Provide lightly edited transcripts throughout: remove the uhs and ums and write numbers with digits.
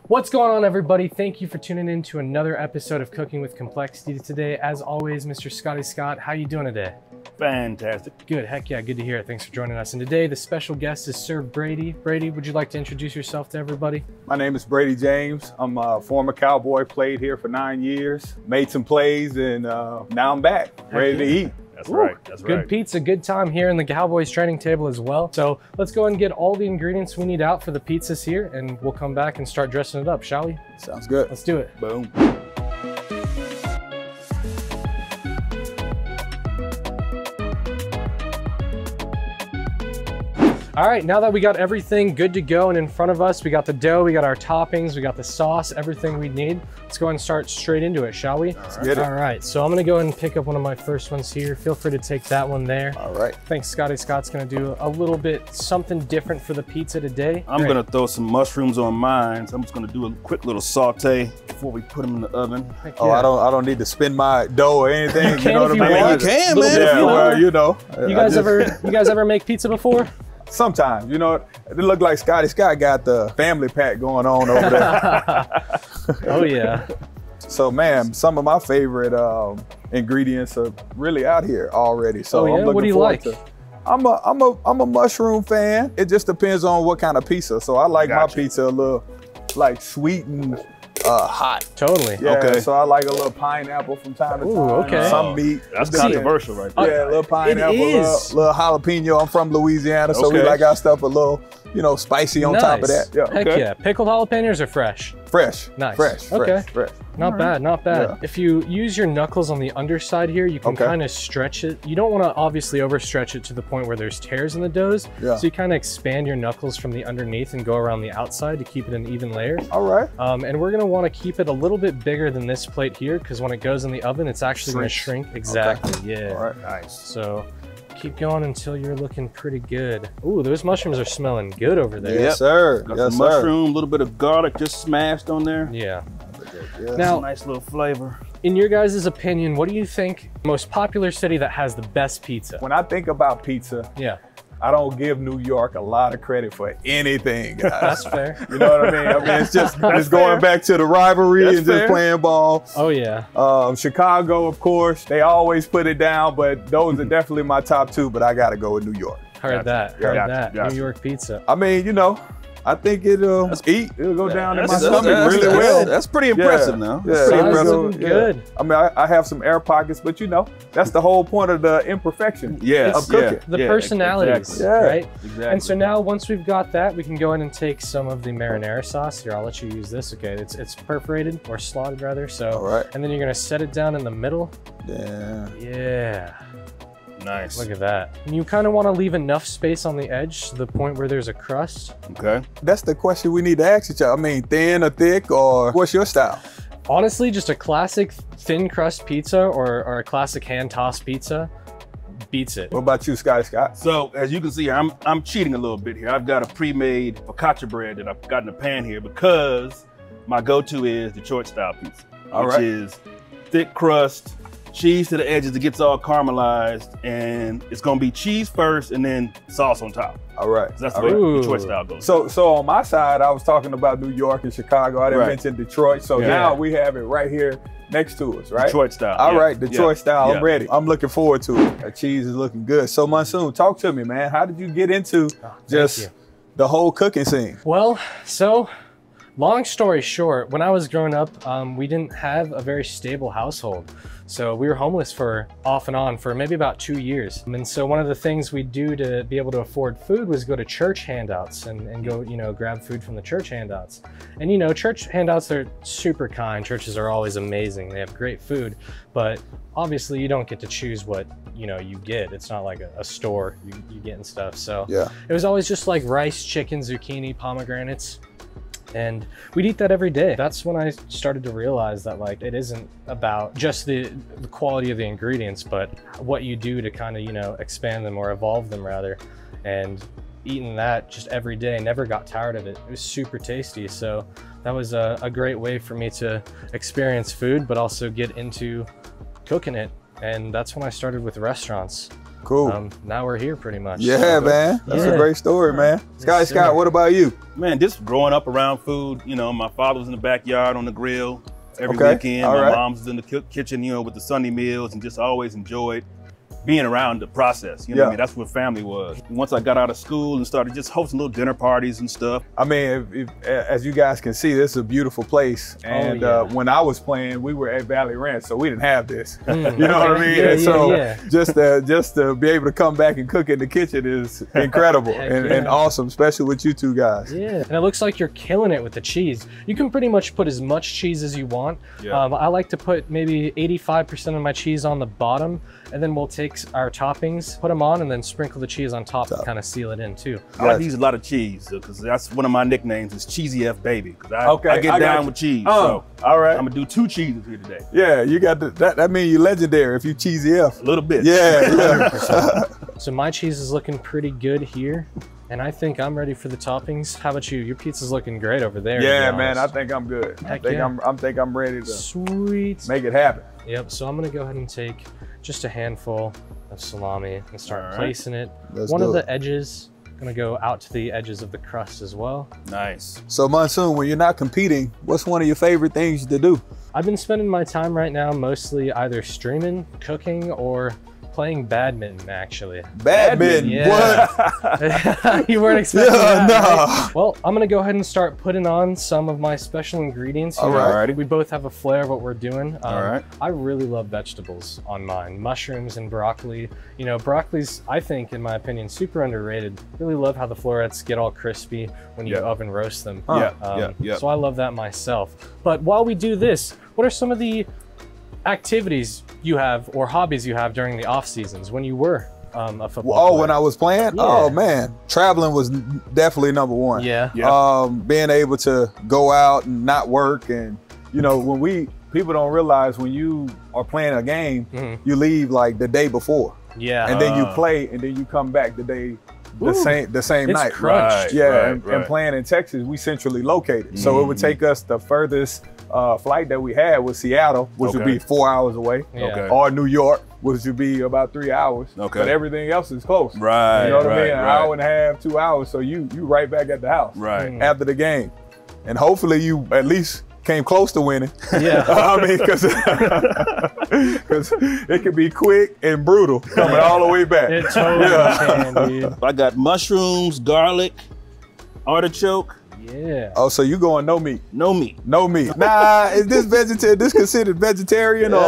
What's going on, everybody? Thank you for tuning in to another episode of Cooking with Complexity. Today, as always, Mr. Scotty Scott, how you doing today? Fantastic. Good, heck yeah, good to hear it. Thanks for joining us. And today, the special guest is Sir Bradie. Bradie, would you like to introduce yourself to everybody? My name is Bradie James. I'm a former Cowboy, played here for 9 years, made some plays, and now I'm back, ready to eat. That's right. That's right. Good pizza, good time here in the Cowboys training table as well. So let's go ahead and get all the ingredients we need out for the pizzas here, and we'll come back and start dressing it up, shall we? Sounds good. Let's do it. Boom. All right, now that we got everything good to go and in front of us, we got the dough, we got our toppings, we got the sauce, everything we need. Let's go ahead and start straight into it, shall we? All right, so I'm gonna go ahead and pick up one of my first ones here. Feel free to take that one there. All right. I think Scotty Scott's gonna do a little bit something different for the pizza today. I'm gonna throw some mushrooms on mine. So I'm just gonna do a quick little saute before we put them in the oven. Heck Oh, yeah. I don't need to spin my dough or anything. You know what I can if mean? you want. You can, Little man. bit if Yeah, you well, want. you know. You guys ever make pizza before? Sometimes, you know, it looked like Scotty Scott got the family pack going on over there. Oh yeah. So, man, some of my favorite ingredients are really out here already. So Oh, yeah? I'm looking What do you forward like? to. I'm a mushroom fan. It just depends on what kind of pizza. So I like Gotcha. my pizza a little like sweet and hot. Totally. Yeah, Okay. so I like a little pineapple from time to Ooh, time. okay. Some meat. That's Yeah. controversial right there. Yeah, a little pineapple, it is. little jalapeno. I'm from Louisiana, so we Okay. like our stuff a little, you know, spicy on top of that. Yeah, Heck Okay. yeah. Pickled jalapenos are fresh. fresh. Nice. Fresh. Okay. Fresh. Not bad, not bad. Yeah. If you use your knuckles on the underside here, you can Okay. kind of stretch it. You don't want to obviously overstretch it to the point where there's tears in the doughs. Yeah. So you kind of expand your knuckles from the underneath and go around the outside to keep it an even layer. All right. And we're gonna want to keep it a little bit bigger than this plate here, because when it goes in the oven, it's actually gonna Shrinks. shrink. Exactly, yeah. All right. Nice. So keep going until you're looking pretty good. Ooh, those mushrooms are smelling good over there. Yes, sir. Got Yes, some sir. mushroom, a little bit of garlic just smashed on there. Yeah. Yes. Now, Nice little flavor. in your guys' opinion, what do you think most popular city that has the best pizza? When I think about pizza, Yeah, I don't give New York a lot of credit for anything, guys. that's fair. You know what I mean? I mean, it's just it's going fair. back to the rivalry That's and just fair. playing ball. Oh yeah. Chicago, of course, they always put it down, but those are definitely my top two. But I got to go with New York. Heard that. Gotcha. Heard Gotcha. that. Gotcha. New York pizza. I mean, you know, I think it'll go down in my stomach really that's- well. That's pretty impressive now. Yeah, That's pretty Size impressive. looking good. I mean, I have some air pockets, but you know, that's the whole point of the imperfection Yes, of cooking. The yeah, personalities, exactly. Yeah. right? Exactly. And so now, once we've got that, we can go in and take some of the marinara sauce. Here, I'll let you use this. Okay, it's perforated or slotted rather. So, All right. and then you're gonna set it down in the middle. Yeah. Yeah. Nice. Look at that. And you kind of want to leave enough space on the edge to the point where there's a crust. Okay. That's the question we need to ask each other. I mean, thin or thick, or what's your style? Honestly, just a classic thin crust pizza or a classic hand tossed pizza beats it. What about you, Scotty Scott? So as you can see, I'm cheating a little bit here. I've got a pre-made focaccia bread that I've got in the pan here because my go-to is Detroit style pizza, All which right. is thick crust, cheese to the edges, it gets all caramelized, and it's gonna be cheese first and then sauce on top. All right. So that's the All right. way Ooh. Detroit style goes. So on my side, I was talking about New York and Chicago. I didn't Right. mention Detroit. So Yeah. now we have it right here next to us, right? Detroit style. All yeah. right, Detroit Yeah. style. Yeah. I'm ready. I'm looking forward to it. That cheese is looking good. So Monsoon, talk to me, man. How did you get into you. just the whole cooking scene? Well, so long story short, when I was growing up, we didn't have a very stable household. So we were homeless for off and on for maybe about 2 years. And so one of the things we'd do to be able to afford food was go to church handouts and go, you know, grab food from the church handouts. And you know, church handouts, they're super kind. Churches are always amazing. They have great food, but obviously you don't get to choose what, you know, you get. It's not like a store you get and stuff. So Yeah. it was always just like rice, chicken, zucchini, pomegranates. And we'd eat that every day. That's when I started to realize that like it isn't about just the quality of the ingredients, but what you do to kind of, you know, expand them or evolve them rather. And eating that just every day, never got tired of it. It was super tasty. So that was a great way for me to experience food, but also get into cooking it. And that's when I started with restaurants. Cool. Now we're here pretty much. Yeah, man. That's a great story, man. Scott, what about you? Man, just growing up around food, you know, my father was in the backyard on the grill every weekend. My mom's was in the kitchen, you know, with the Sunday meals, and just always enjoyed being around the process. You know what I mean? That's what family was. Once I got out of school and started just hosting little dinner parties and stuff. I mean, as you guys can see, this is a beautiful place. And when I was playing, we were at Valley Ranch, so we didn't have this. You know what I mean? Just to be able to come back and cook in the kitchen is incredible and awesome, especially with you two guys. Yeah, and it looks like you're killing it with the cheese. You can pretty much put as much cheese as you want. I like to put maybe 85% of my cheese on the bottom, and then we'll take our toppings, put them on, and then sprinkle the cheese on top to kind of seal it in too. I like to use a lot of cheese because that's one of my nicknames is Cheesy F Baby. Because I get down with cheese. So all right, I'm gonna do 2 cheeses here today. Yeah, you got that means you're legendary if you cheesy F. A little bit. Yeah. So my cheese is looking pretty good here, and I think I'm ready for the toppings. How about you? Your pizza's looking great over there. Yeah, man, I think I'm good. I think I'm ready to make it happen. Yep. So I'm gonna go ahead and take just a handful of salami and start placing it. One of the edges, gonna go out to the edges of the crust as well. Nice. So Monsoon, when you're not competing, what's one of your favorite things to do? I've been spending my time right now mostly either streaming, cooking, or playing badminton, actually. Badminton? Yeah. What? You weren't expecting that, no. Right? Well, I'm gonna go ahead and start putting on some of my special ingredients here. Alrighty. We both have a flair of what we're doing. Alright. I really love vegetables on mine. Mushrooms and broccoli. You know, broccoli's, I think, in my opinion, super underrated. Really love how the florets get all crispy when you oven roast them. So I love that myself. But while we do this, what are some of the activities you have or hobbies you have during the off seasons when you were a football player? When I was playing? Yeah. Oh man, traveling was definitely number one. Being able to go out and not work, and you know, people don't realize when you are playing a game, you leave like the day before. And then you play, and then you come back the same night. Crunched. And playing in Texas, we centrally located. So it would take us the furthest flight that we had was Seattle, which would be 4 hours away, or New York, which would be about 3 hours. But everything else is close. You know what I mean? An hour and a half, 2 hours. So you right back at the house after the game. And hopefully you at least came close to winning. I mean, because it can be quick and brutal coming all the way back. It totally can, dude. I got mushrooms, garlic, artichoke. Yeah. Oh, so you going no meat? No meat. No meat. Nah, is this vegetarian? This considered vegetarian or?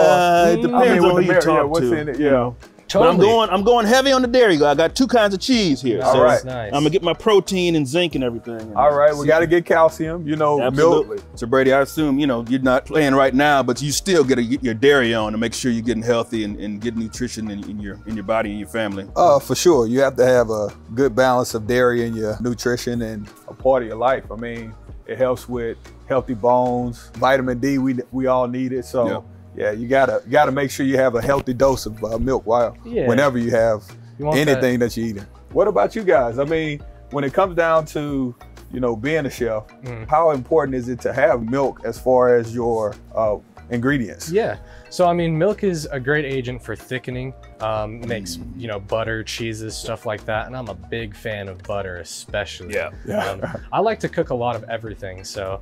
It depends on who you talk what's to. in it? Yeah. Totally. But I'm going heavy on the dairy. I got 2 kinds of cheese here. All right. Nice. I'm gonna get my protein and zinc and everything. All right, we got to get calcium. You know, absolutely. Milk. So Bradie, I assume you're not playing right now, but you still get your dairy on to make sure you're getting healthy and getting nutrition in your body and your family. For sure, you have to have a good balance of dairy in your nutrition and a part of your life. I mean, it helps with healthy bones, vitamin D. We all need it. So. Yeah, you gotta make sure you have a healthy dose of milk whenever you have anything that you're eating. What about you guys? I mean, when it comes down to being a chef, how important is it to have milk as far as your ingredients? Yeah, so I mean, milk is a great agent for thickening. Makes butter, cheeses, stuff like that, and I'm a big fan of butter, especially. I like to cook a lot of everything, so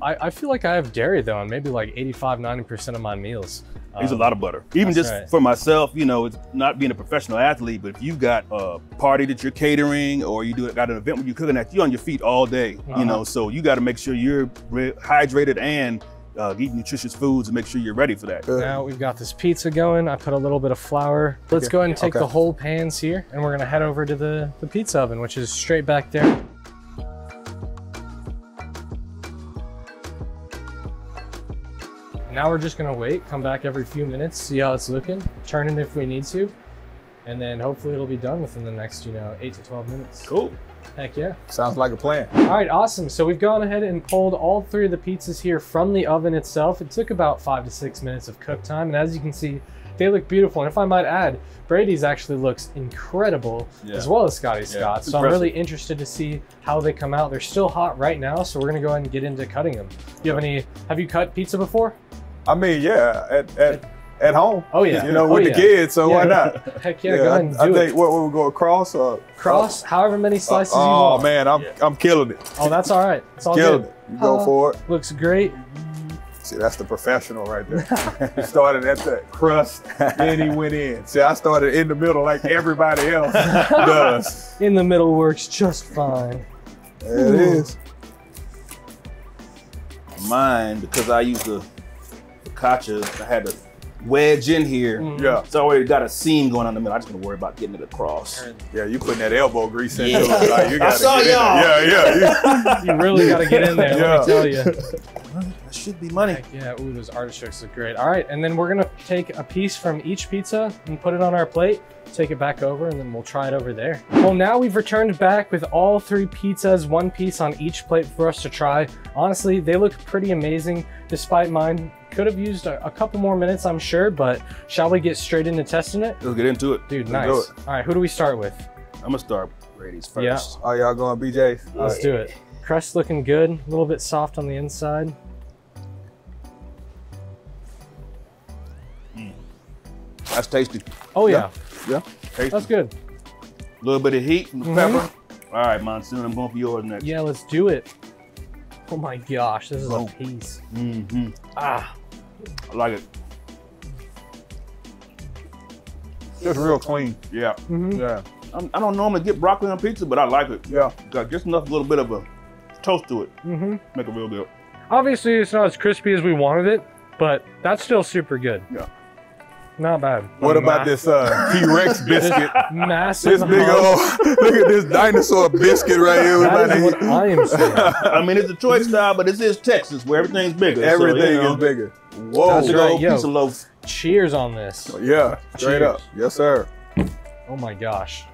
I feel like I have dairy though, on maybe like 85–90% of my meals. Use a lot of butter. Even just for myself, it's not being a professional athlete, but if you've got a party that you're catering or got an event where you're cooking that, you're on your feet all day. So you got to make sure you're hydrated and eat nutritious foods and make sure you're ready for that. Now we've got this pizza going. I put a little bit of flour. Let's go ahead and take the whole pans here, and we're gonna head over to the pizza oven, which is straight back there. Now we're just gonna wait, come back every few minutes, see how it's looking, turn it if we need to, and then hopefully it'll be done within the next 8 to 12 minutes. Cool. Heck yeah. Sounds like a plan. All right, awesome. So we've gone ahead and pulled all 3 of the pizzas here from the oven itself. It took about 5 to 6 minutes of cook time, and as you can see, they look beautiful. And if I might add, Bradie's actually looks incredible, as well as Scotty's Scott. So I'm really interested to see how they come out. They're still hot right now, so we're gonna go ahead and get into cutting them. Have you cut pizza before? I mean, yeah, at home. Oh yeah. You know, with the kids, so why not? Heck yeah, go ahead and do I think it. what we go across cross, however many slices you want. Oh man, I'm killing it. Oh, that's all right. It's all killing good. it. You go for it. Looks great. See, that's the professional right there. He started at the crust, then he went in. See, I started in the middle like everybody else does. In the middle works just fine. There it is. Mine, because I used the focaccia, I had to wedge in here. Yeah. It's already got a seam going on in the middle. I just gonna worry about getting it across. Yeah, you putting that elbow grease in. Yeah. Like, you gotta I saw get in y'all. there. Yeah. You really got to get in there, let me tell you. That should be money. Heck yeah, ooh, those artichokes look great. All right, and then we're gonna take a piece from each pizza and put it on our plate, take it back over, and then we'll try it over there. Well, now we've returned back with all 3 pizzas, 1 piece on each plate for us to try. Honestly, they look pretty amazing, despite mine could have used a couple more minutes, I'm sure, but shall we get straight into testing it? Let's get into it. Dude, Let's do nice. All right, who do we start with? I'm gonna start Bradie's first. Yeah. Oh, y'all going BJ's? Let's do it. Crust looking good, a little bit soft on the inside. That's tasty. Oh yeah, Yeah. Tasty. that's good. A little bit of heat from the pepper. All right, Monsoon, I'm going for yours next. Yeah, let's do it. Oh my gosh, this is a piece. Ah. I like it. Just real clean. Yeah. Yeah. I don't normally get broccoli on pizza, but I like it. Yeah. Got just enough little bit of a toast to it. Make it real good. Obviously, it's not as crispy as we wanted it, but that's still super good. Yeah. Not bad. What about this T-Rex biscuit? Massive This big hunk. old, look at this dinosaur biscuit right here. That is what I am saying. I mean, it's a choice style, but this is Texas, where everything's bigger. Everything so, you know, is bigger. Whoa. That's Big right. old Yo. piece of loaf. Cheers on this. Yeah, straight Cheers. up. Yes, sir. Oh my gosh.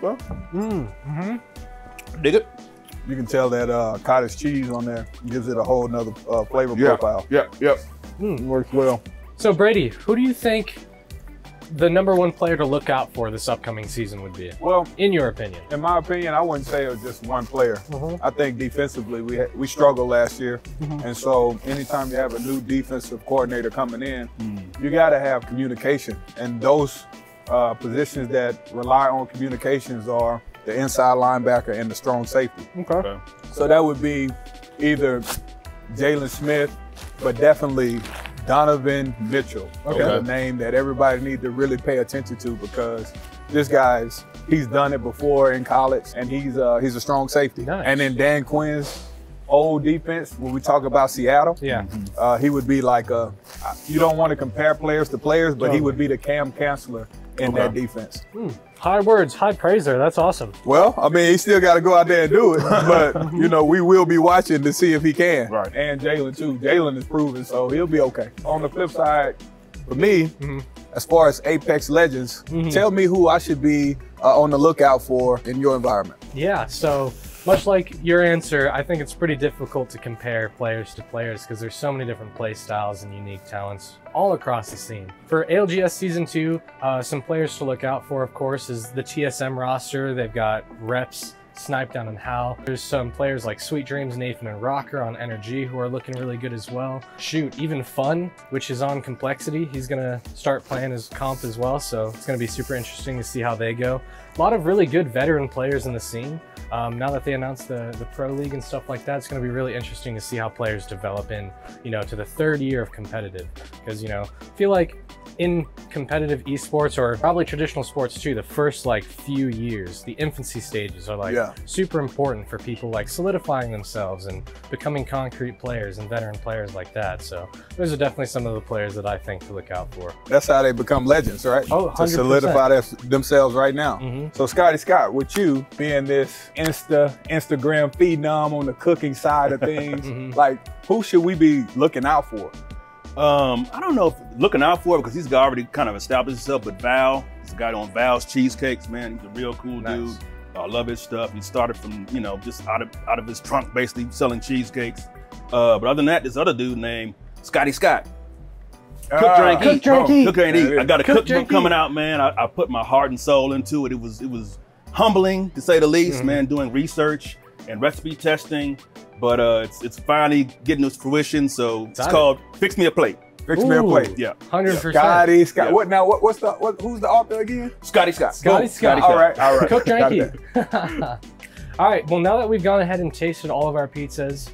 Okay. Dig it? You can tell that cottage cheese on there gives it a whole nother flavor profile. Yep. Works well. So Bradie, who do you think the #1 player to look out for this upcoming season would be? Well, In your opinion. in my opinion, I wouldn't say it was just one player. I think defensively we struggled last year, and so anytime you have a new defensive coordinator coming in, you got to have communication, and those positions that rely on communications are the inside linebacker and the strong safety. Okay. So that would be either Jalen Smith, but definitely Donovan Mitchell. Okay. That's a name that everybody needs to really pay attention to because this guy's, he's done it before in college and he's a strong safety. Nice. And then Dan Quinn's old defense, when we talk about Seattle, Yeah. he would be like you don't want to compare players to players, but he would be the Cam Chancellor in that defense. High words, high praise there. That's awesome. Well, I mean, he still got to go out there and do it, but you know, we will be watching to see if he can. Right. And Jalen too. Jalen is proven, so he'll be okay. On the flip side, for me, as far as Apex Legends, tell me who I should be on the lookout for in your environment. Yeah, so much like your answer, I think it's pretty difficult to compare players to players because there's so many different play styles and unique talents all across the scene. For ALGS Season 2, some players to look out for, of course, is the TSM roster. They've got reps, Snipe Down and Hal. There's some players like Sweet Dreams, Nathan, and Rocker on Energy who are looking really good as well. Shoot, even Fun, which is on Complexity. He's gonna start playing his comp as well, so it's gonna be super interesting to see how they go. A lot of really good veteran players in the scene. Now that they announced the Pro League and stuff like that, it's going to be really interesting to see how players develop in, to the 3rd year of competitive. Because, I feel like in competitive esports, or probably traditional sports too, the first few years, the infancy stages are super important for people solidifying themselves and becoming concrete players and veteran players like that. So those are definitely some of the players that I think to look out for. That's how they become legends, right? Oh, 100%. To solidify themselves right now. So Scotty Scott, with you being this Instagram phenom on the cooking side of things, who should we be looking out for? I don't know if looking out for it because he's already kind of established himself, but Val, he's a guy on Val's Cheesecakes, man. He's a real cool dude. I love his stuff. He started from, just out of his trunk, basically selling cheesecakes. But other than that, this other dude named Scotty Scott. Cook, drink, eat. Cook, drink, eat. I got a cookbook coming out, man. I put my heart and soul into it. It was humbling, to say the least, man, doing research and recipe testing. but it's finally getting to fruition. So it's called Fix Me a Plate. Fix Me a Plate. Yeah. 100%. Scotty Scott. Yeah. What now? Who's the author again? Scotty Scott. Scotty Scott. All right. Cook, drink, eat. All right. Well, now that we've gone ahead and tasted all of our pizzas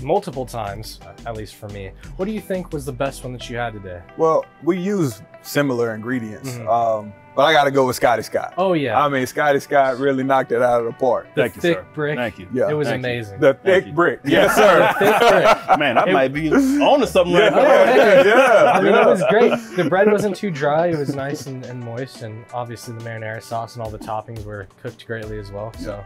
multiple times, at least for me, what do you think was the best one that you had today? Well, we use similar ingredients, but I got to go with Scotty Scott. Oh yeah. I mean, Scotty Scott really knocked it out of the park. Thank you, thick sir. brick. Thank you. Yeah. It was amazing. The thick brick. Yes, sir. The thick brick. Man, I might be on to something right now. I mean, it was great. The bread wasn't too dry. It was nice and moist, and obviously the marinara sauce and all the toppings were cooked greatly as well. So,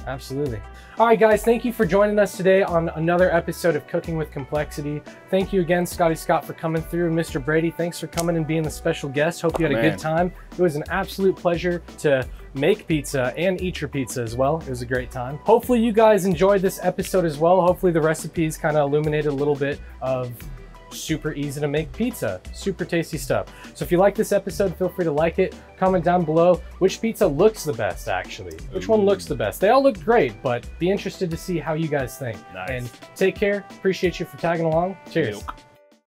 absolutely. All right, guys, thank you for joining us today on another episode of Cooking with Complexity. Thank you again, Scotty Scott, for coming through. Mr. Bradie, thanks for coming and being the special guest. Hope you had a good time. It was an absolute pleasure to make pizza and eat your pizza as well. It was a great time. Hopefully you guys enjoyed this episode as well. Hopefully the recipes kind of illuminated a little bit of super easy to make pizza, super tasty stuff. So if you like this episode, feel free to like it, comment down below which pizza looks the best actually. Which one looks the best? They all look great, but be interested to see how you guys think. Nice. And take care. Appreciate you for tagging along. Cheers. Milk.